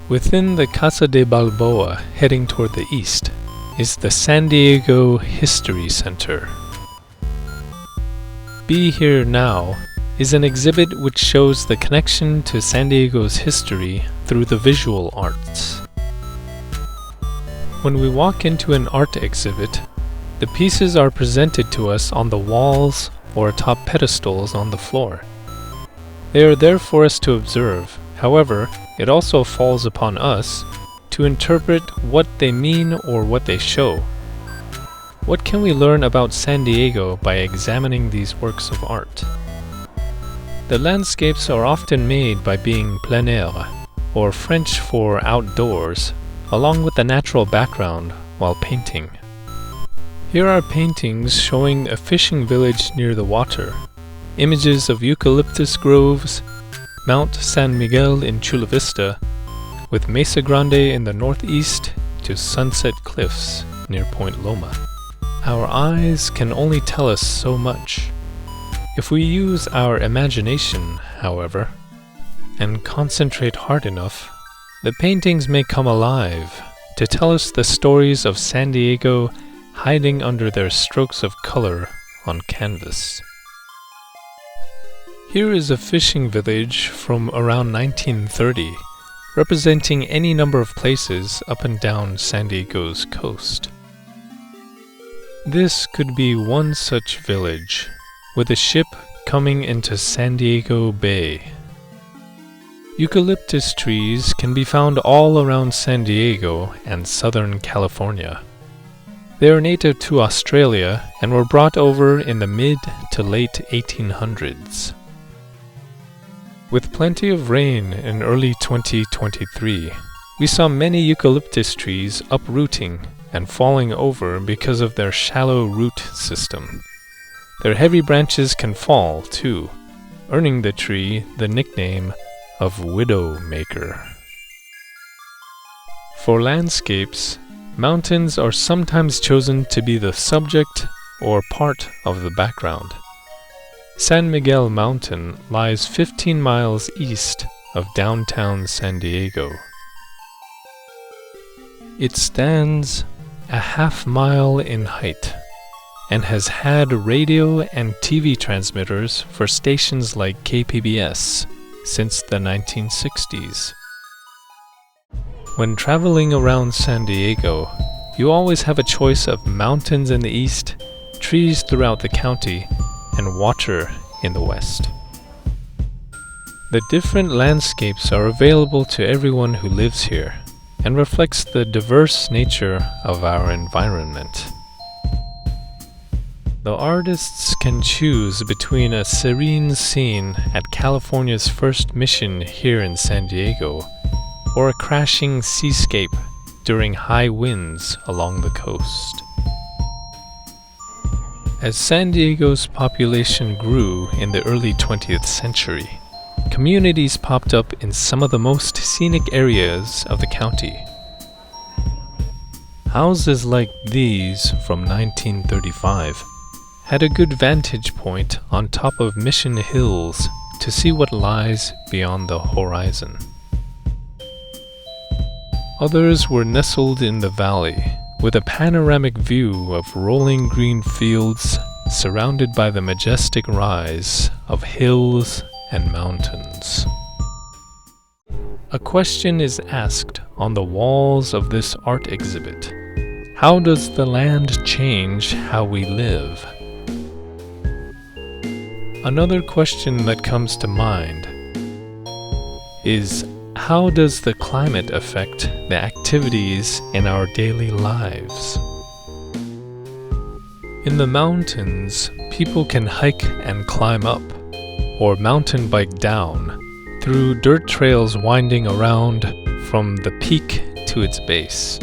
Within the Casa de Balboa, heading toward the east, is the San Diego History Center. Be Here Now is an exhibit which shows the connection to San Diego's history through the visual arts. When we walk into an art exhibit, the pieces are presented to us on the walls or atop pedestals on the floor. They are there for us to observe. However, it also falls upon us to interpret what they mean or what they show. What can we learn about San Diego by examining these works of art? The landscapes are often made by being plein air, or French for outdoors, along with the natural background while painting. Here are paintings showing a fishing village near the water, images of eucalyptus groves, Mount San Miguel in Chula Vista, with Mesa Grande in the northeast to Sunset Cliffs near Point Loma. Our eyes can only tell us so much. If we use our imagination, however, and concentrate hard enough, the paintings may come alive to tell us the stories of San Diego hiding under their strokes of color on canvas. Here is a fishing village from around 1930, representing any number of places up and down San Diego's coast. This could be one such village, with a ship coming into San Diego Bay. Eucalyptus trees can be found all around San Diego and Southern California. They are native to Australia and were brought over in the mid to late 1800s. With plenty of rain in early 2023, we saw many eucalyptus trees uprooting and falling over because of their shallow root system. Their heavy branches can fall, too, earning the tree the nickname of Widowmaker. For landscapes, mountains are sometimes chosen to be the subject or part of the background. San Miguel Mountain lies 15 miles east of downtown San Diego. It stands a half-mile in height and has had radio and TV transmitters for stations like KPBS since the 1960s. When traveling around San Diego, you always have a choice of mountains in the east, trees throughout the county, and water in the west. The different landscapes are available to everyone who lives here and reflects the diverse nature of our environment. The artists can choose between a serene scene at California's first mission here in San Diego or a crashing seascape during high winds along the coast. As San Diego's population grew in the early 20th century, communities popped up in some of the most scenic areas of the county. Houses like these from 1935 had a good vantage point on top of Mission Hills to see what lies beyond the horizon. Others were nestled in the valley, with a panoramic view of rolling green fields surrounded by the majestic rise of hills and mountains. A question is asked on the walls of this art exhibit. How does the land change how we live? Another question that comes to mind is, how does the climate affect the activities in our daily lives? In the mountains, people can hike and climb up, or mountain bike down, through dirt trails winding around from the peak to its base.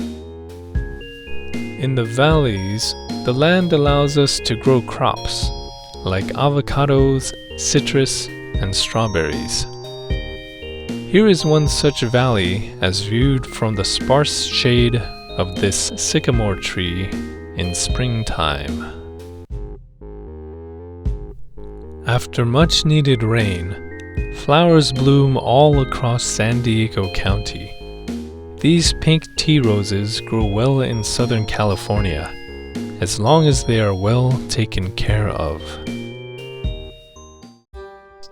In the valleys, the land allows us to grow crops, like avocados, citrus, and strawberries. Here is one such valley as viewed from the sparse shade of this sycamore tree in springtime. After much needed rain, flowers bloom all across San Diego County, These pink tea roses grow well in Southern California, as long as they are well taken care of.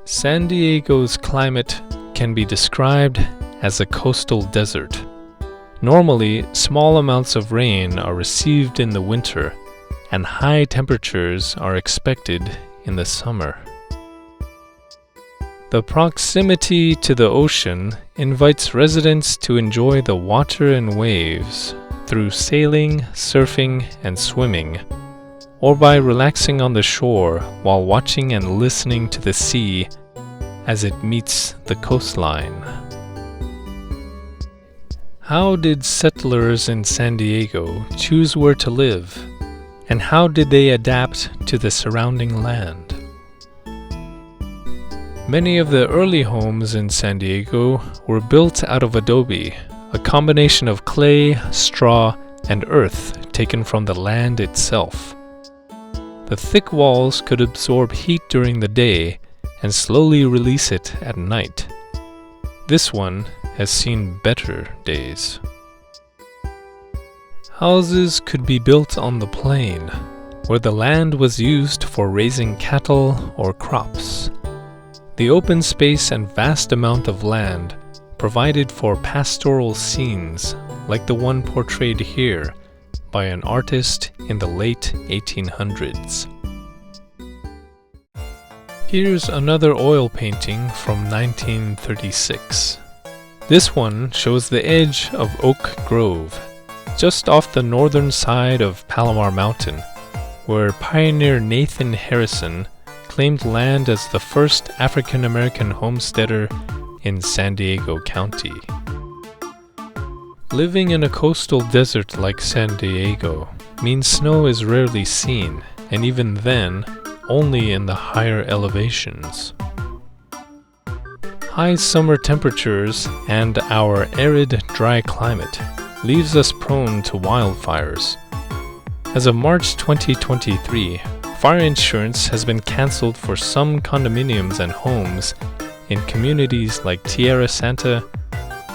San Diego's climate can be described as a coastal desert. Normally, small amounts of rain are received in the winter, and high temperatures are expected in the summer. The proximity to the ocean invites residents to enjoy the water and waves through sailing, surfing, and swimming, or by relaxing on the shore while watching and listening to the sea as it meets the coastline. How did settlers in San Diego choose where to live, and how did they adapt to the surrounding land? Many of the early homes in San Diego were built out of adobe, a combination of clay, straw, and earth taken from the land itself. The thick walls could absorb heat during the day and slowly release it at night. This one has seen better days. Houses could be built on the plain, where the land was used for raising cattle or crops. The open space and vast amount of land provided for pastoral scenes like the one portrayed here by an artist in the late 1800s. Here's another oil painting from 1936. This one shows the edge of Oak Grove, just off the northern side of Palomar Mountain, where pioneer Nathan Harrison claimed land as the first African-American homesteader in San Diego County. Living in a coastal desert like San Diego means snow is rarely seen, and even then, only in the higher elevations. High summer temperatures and our arid, dry climate leaves us prone to wildfires. As of March 2023, fire insurance has been canceled for some condominiums and homes in communities like Tierra Santa,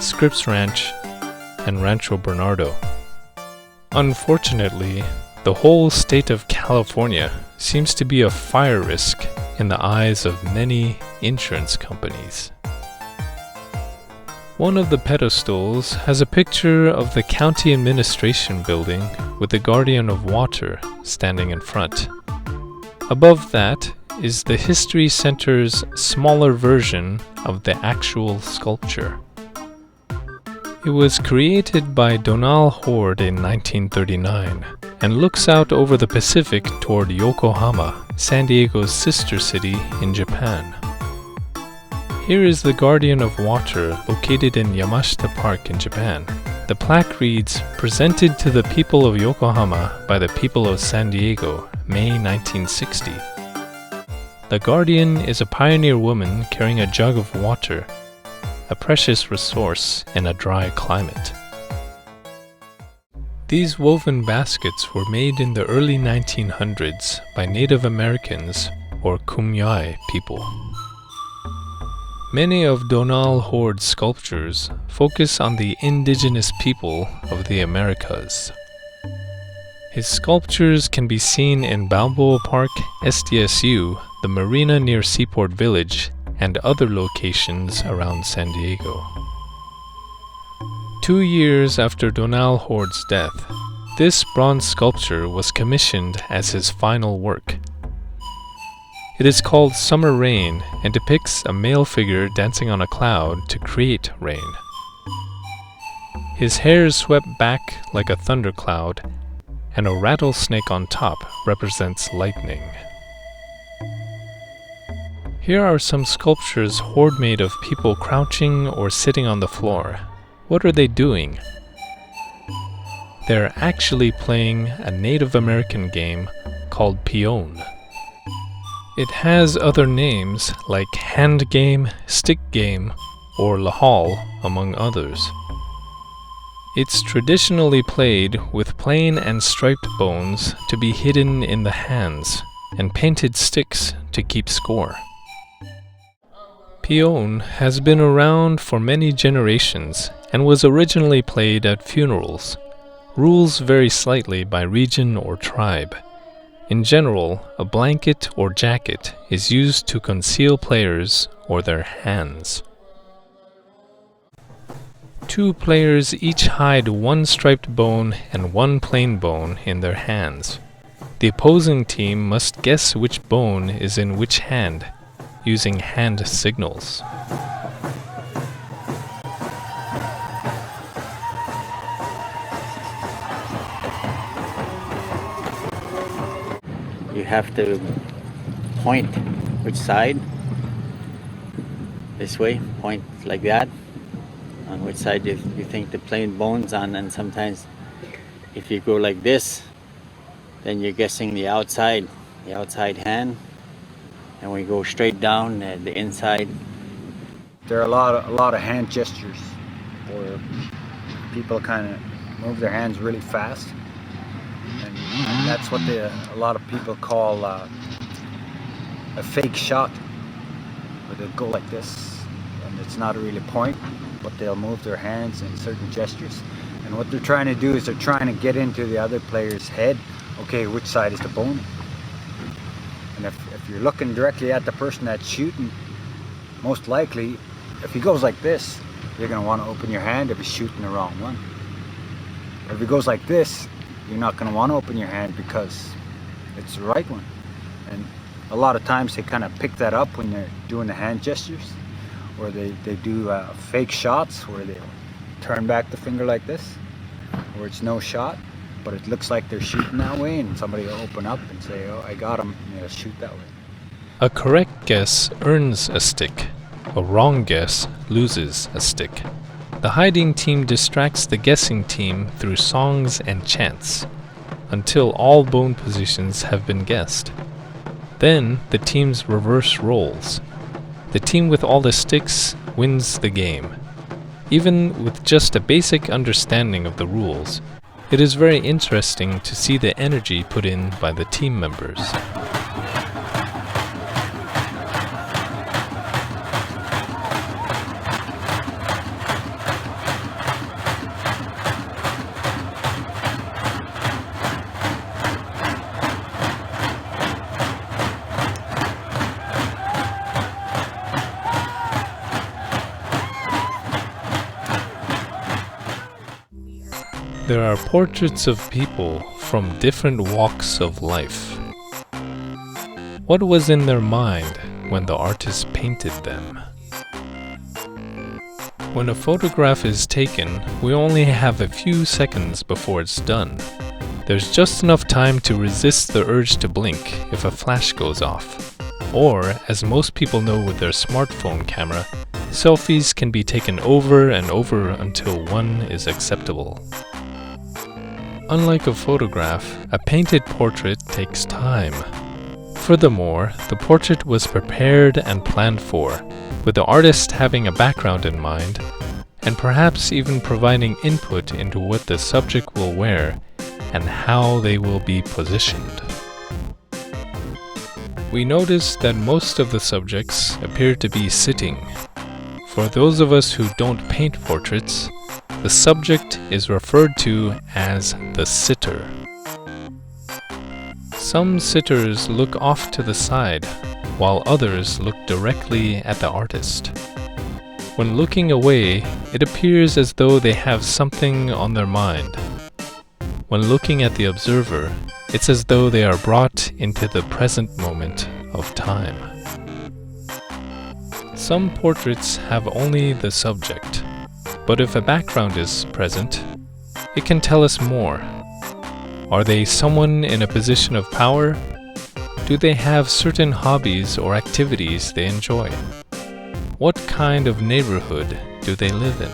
Scripps Ranch, and Rancho Bernardo. Unfortunately, the whole state of California seems to be a fire risk in the eyes of many insurance companies. One of the pedestals has a picture of the county administration building with the guardian of water standing in front. Above that is the History Center's smaller version of the actual sculpture. It was created by Donal Hoard in 1939 and looks out over the Pacific toward Yokohama, San Diego's sister city in Japan. Here is the Guardian of Water located in Yamashita Park in Japan. The plaque reads, "Presented to the people of Yokohama by the people of San Diego, May 1960. The Guardian is a pioneer woman carrying a jug of water, a precious resource in a dry climate." These woven baskets were made in the early 1900s by Native Americans or Kumeyaay people. Many of Donal Hoard's sculptures focus on the indigenous people of the Americas. His sculptures can be seen in Balboa Park, SDSU, the marina near Seaport Village, and other locations around San Diego. 2 years after Donal Hoard's death, this bronze sculpture was commissioned as his final work. It is called Summer Rain and depicts a male figure dancing on a cloud to create rain. His hair is swept back like a thundercloud, and a rattlesnake on top represents lightning. Here are some sculptures Hoard made of people crouching or sitting on the floor. What are they doing? They're actually playing a Native American game called Peon. It has other names like hand game, stick game, or lahal, among others. It's traditionally played with plain and striped bones to be hidden in the hands, and painted sticks to keep score. Peon has been around for many generations and was originally played at funerals. Rules vary slightly by region or tribe. In general, a blanket or jacket is used to conceal players or their hands. 2 players each hide one striped bone and one plain bone in their hands. The opposing team must guess which bone is in which hand, using hand signals. You have to point which side. This way, point like that. On which side you think the plain bone's on, and sometimes if you go like this, then you're guessing the outside hand, and we go straight down the inside. There are a lot of hand gestures where people kind of move their hands really fast, and that's what a lot of people call a fake shot, where they'll go like this, and it's not really a point, but they'll move their hands in certain gestures. And what they're trying to do is they're trying to get into the other player's head. Okay, which side is the bone? And if you're looking directly at the person that's shooting, most likely, if he goes like this, you're going to want to open your hand if he's shooting the wrong one. If he goes like this, you're not going to want to open your hand because it's the right one. And a lot of times they kind of pick that up when they're doing the hand gestures, or they do fake shots where they turn back the finger like this, where it's no shot, but it looks like they're shooting that way, and somebody will open up and say, oh, I got him, and they'll shoot that way. A correct guess earns a stick. A wrong guess loses a stick. The hiding team distracts the guessing team through songs and chants until all bone positions have been guessed. Then the teams reverse roles. The team with all the sticks wins the game. Even with just a basic understanding of the rules, it is very interesting to see the energy put in by the team members. There are portraits of people from different walks of life. What was in their mind when the artist painted them? When a photograph is taken, we only have a few seconds before it's done. There's just enough time to resist the urge to blink if a flash goes off. Or, as most people know with their smartphone camera, selfies can be taken over and over until one is acceptable. Unlike a photograph, a painted portrait takes time. Furthermore, the portrait was prepared and planned for, with the artist having a background in mind, and perhaps even providing input into what the subject will wear and how they will be positioned. We notice that most of the subjects appear to be sitting. For those of us who don't paint portraits, the subject is referred to as the sitter. Some sitters look off to the side, while others look directly at the artist. When looking away, it appears as though they have something on their mind. When looking at the observer, it's as though they are brought into the present moment of time. Some portraits have only the subject. But if a background is present, it can tell us more. Are they someone in a position of power? Do they have certain hobbies or activities they enjoy? What kind of neighborhood do they live in?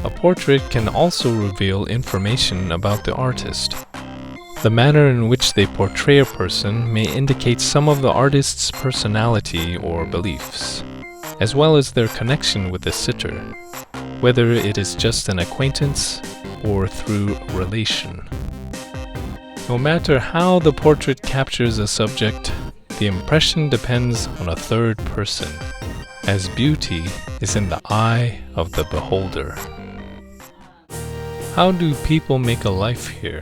A portrait can also reveal information about the artist. The manner in which they portray a person may indicate some of the artist's personality or beliefs, as well as their connection with the sitter, whether it is just an acquaintance or through relation. No matter how the portrait captures a subject, the impression depends on a third person, as beauty is in the eye of the beholder. How do people make a life here?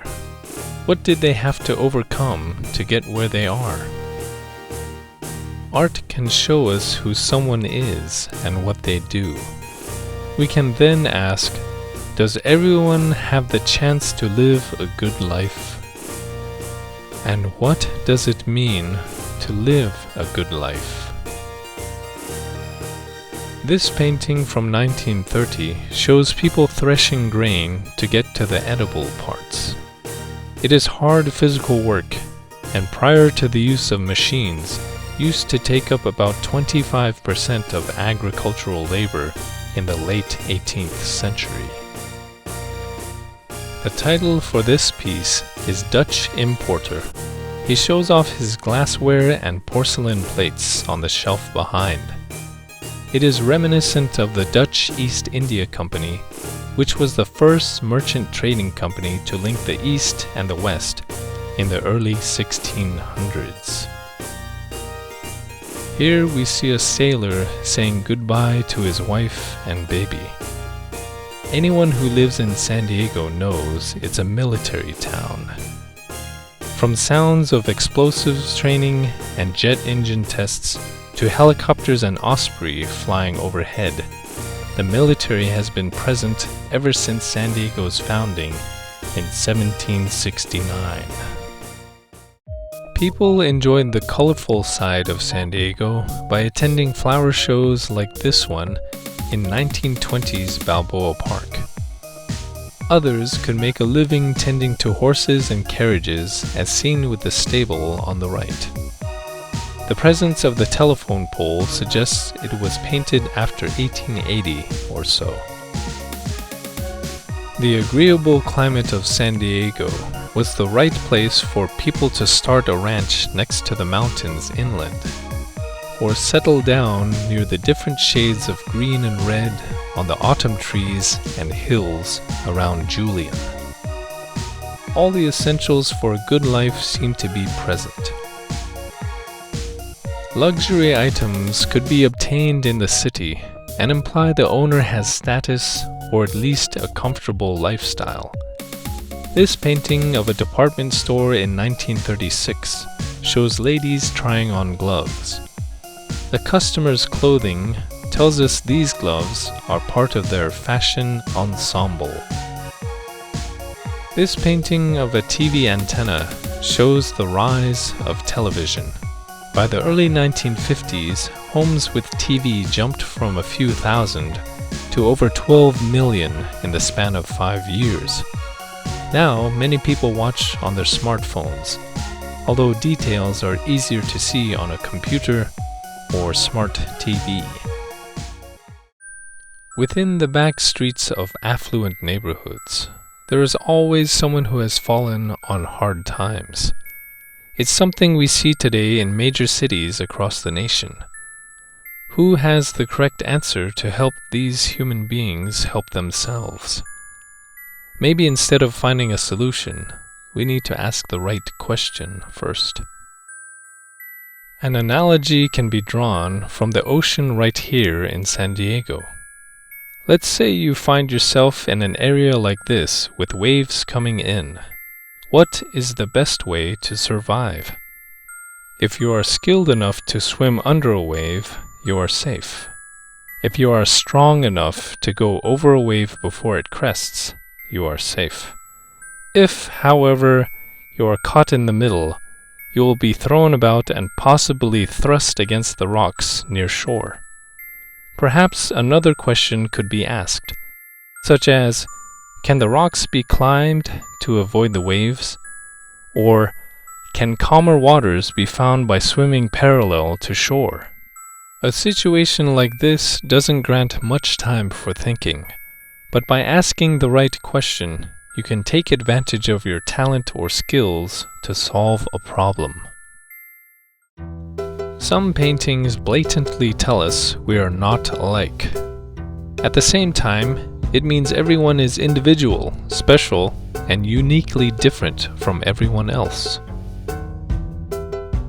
What did they have to overcome to get where they are? Art can show us who someone is and what they do. We can then ask, does everyone have the chance to live a good life? And what does it mean to live a good life? This painting from 1930 shows people threshing grain to get to the edible parts. It is hard physical work, and prior to the use of machines, used to take up about 25% of agricultural labor in the late 18th century. The title for this piece is Dutch Importer. He shows off his glassware and porcelain plates on the shelf behind. It is reminiscent of the Dutch East India Company, which was the first merchant trading company to link the East and the West in the early 1600s. Here we see a sailor saying goodbye to his wife and baby. Anyone who lives in San Diego knows it's a military town. From sounds of explosives training and jet engine tests to helicopters and Osprey flying overhead, the military has been present ever since San Diego's founding in 1769. People enjoyed the colorful side of San Diego by attending flower shows like this one in 1920s Balboa Park. Others could make a living tending to horses and carriages, as seen with the stable on the right. The presence of the telephone pole suggests it was painted after 1880 or so. The agreeable climate of San Diego was the right place for people to start a ranch next to the mountains inland, or settle down near the different shades of green and red on the autumn trees and hills around Julian. All the essentials for a good life seem to be present. Luxury items could be obtained in the city and imply the owner has status or at least a comfortable lifestyle. This painting of a department store in 1936 shows ladies trying on gloves. The customer's clothing tells us these gloves are part of their fashion ensemble. This painting of a TV antenna shows the rise of television. By the early 1950s, homes with TV jumped from a few thousand to over 12 million in the span of 5 years. Now, many people watch on their smartphones, although details are easier to see on a computer or smart TV. Within the back streets of affluent neighborhoods, there is always someone who has fallen on hard times. It's something we see today in major cities across the nation. Who has the correct answer to help these human beings help themselves? Maybe instead of finding a solution, we need to ask the right question first. An analogy can be drawn from the ocean right here in San Diego. Let's say you find yourself in an area like this with waves coming in. What is the best way to survive? If you are skilled enough to swim under a wave, you are safe. If you are strong enough to go over a wave before it crests, you are safe. If, however, you are caught in the middle, you will be thrown about and possibly thrust against the rocks near shore. Perhaps another question could be asked, such as, can the rocks be climbed to avoid the waves? Or, can calmer waters be found by swimming parallel to shore? A situation like this doesn't grant much time for thinking, but by asking the right question, you can take advantage of your talent or skills to solve a problem. Some paintings blatantly tell us we are not alike. At the same time, it means everyone is individual, special, and uniquely different from everyone else.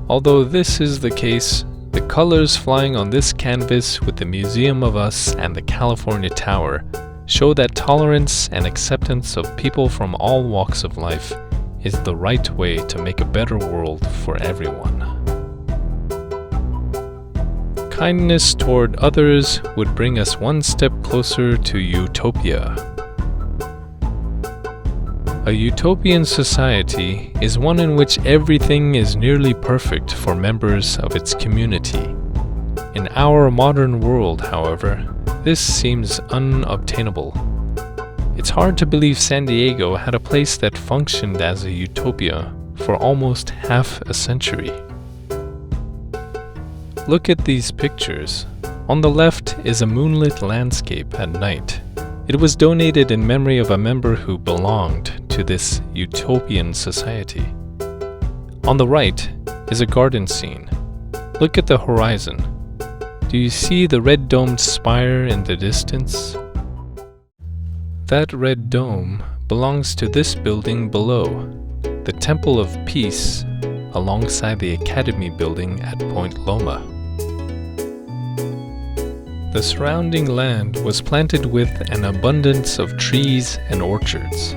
Although this is the case, The colors flying on this canvas with the Museum of Us and the California Tower show that tolerance and acceptance of people from all walks of life is the right way to make a better world for everyone. Kindness toward others would bring us one step closer to utopia. A utopian society is one in which everything is nearly perfect for members of its community. In our modern world, however, this seems unobtainable. It's hard to believe San Diego had a place that functioned as a utopia for almost half a century. Look at these pictures. On the left is a moonlit landscape at night. It was donated in memory of a member who belonged to this utopian society. On the right is a garden scene. Look at the horizon. Do you see the red-domed spire in the distance? That red dome belongs to this building below, the Temple of Peace, alongside the Academy building at Point Loma. The surrounding land was planted with an abundance of trees and orchards.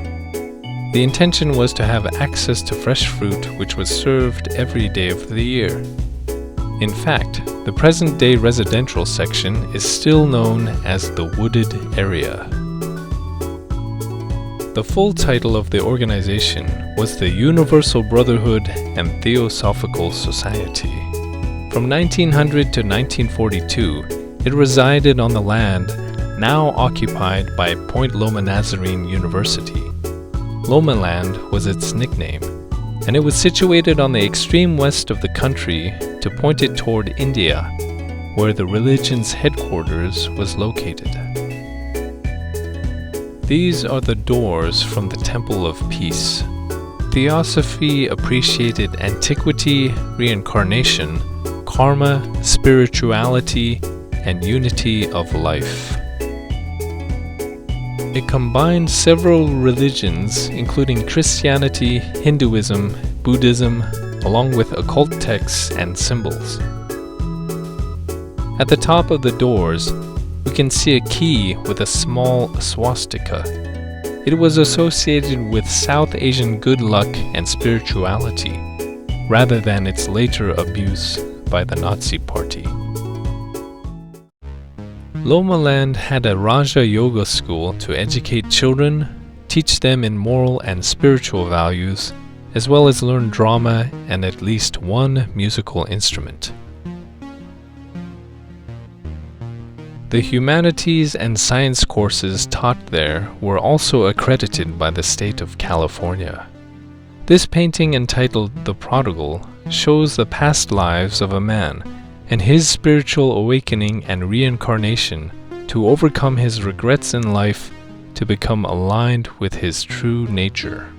The intention was to have access to fresh fruit which was served every day of the year. In fact, the present-day residential section is still known as the Wooded Area. The full title of the organization was the Universal Brotherhood and Theosophical Society. From 1900 to 1942, it resided on the land now occupied by Point Loma Nazarene University. Loma Land was its nickname, and it was situated on the extreme west of the country to point it toward India, where the religion's headquarters was located. These are the doors from the Temple of Peace. Theosophy appreciated antiquity, reincarnation, karma, spirituality, and unity of life. It combined several religions, including Christianity, Hinduism, Buddhism, along with occult texts and symbols. At the top of the doors, we can see a key with a small swastika. It was associated with South Asian good luck and spirituality, rather than its later abuse by the Nazi Party. Loma Land had a Raja Yoga school to educate children, teach them in moral and spiritual values, as well as learn drama and at least one musical instrument. The humanities and science courses taught there were also accredited by the state of California. This painting, entitled The Prodigal, shows the past lives of a man and his spiritual awakening and reincarnation to overcome his regrets in life to become aligned with his true nature.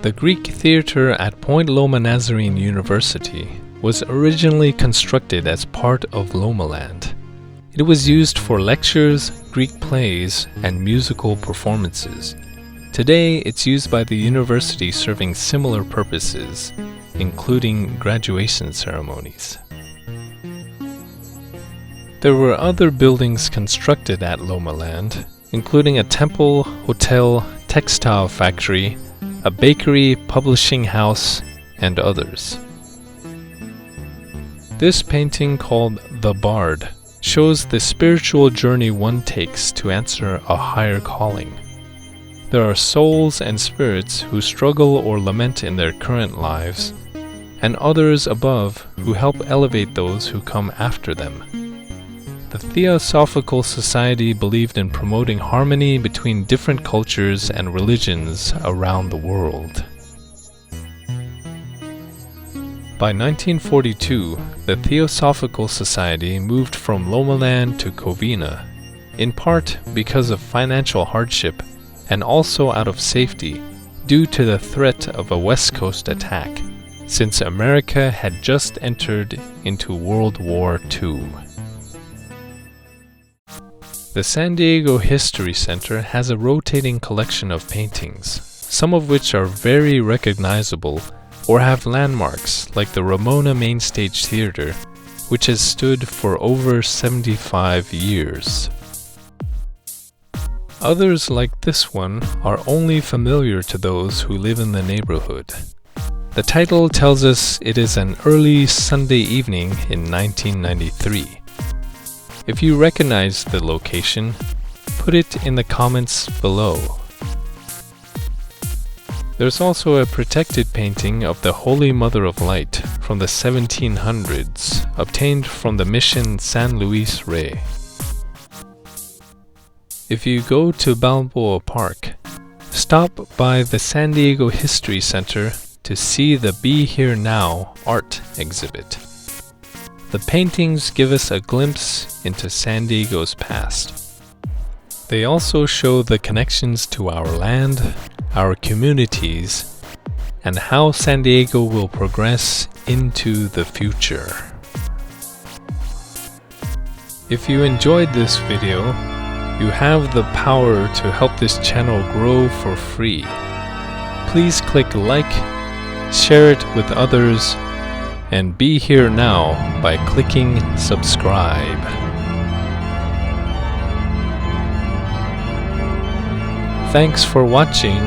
The Greek Theater at Point Loma Nazarene University was originally constructed as part of Loma Land. It was used for lectures, Greek plays, and musical performances. Today, it's used by the university serving similar purposes, including graduation ceremonies. There were other buildings constructed at Loma Land, including a temple, hotel, textile factory, a bakery, publishing house, and others. This painting, called The Bard, shows the spiritual journey one takes to answer a higher calling. There are souls and spirits who struggle or lament in their current lives, and others above who help elevate those who come after them. The Theosophical Society believed in promoting harmony between different cultures and religions around the world. By 1942, the Theosophical Society moved from Loma Land to Covina, in part because of financial hardship and also out of safety due to the threat of a West Coast attack, since America had just entered into World War II. The San Diego History Center has a rotating collection of paintings, some of which are very recognizable, or have landmarks like the Ramona Main Stage Theater, which has stood for over 75 years. Others like this one are only familiar to those who live in the neighborhood. The title tells us it is an early Sunday evening in 1993. If you recognize the location, put it in the comments below. There's also a protected painting of the Holy Mother of Light from the 1700s, obtained from the Mission San Luis Rey. If you go to Balboa Park, stop by the San Diego History Center to see the Be Here Now art exhibit. The paintings give us a glimpse into San Diego's past. They also show the connections to our land, our communities, and how San Diego will progress into the future. If you enjoyed this video, you have the power to help this channel grow for free. Please click like, share it with others, and be here now by clicking subscribe. Thanks for watching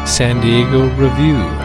San Diego Review.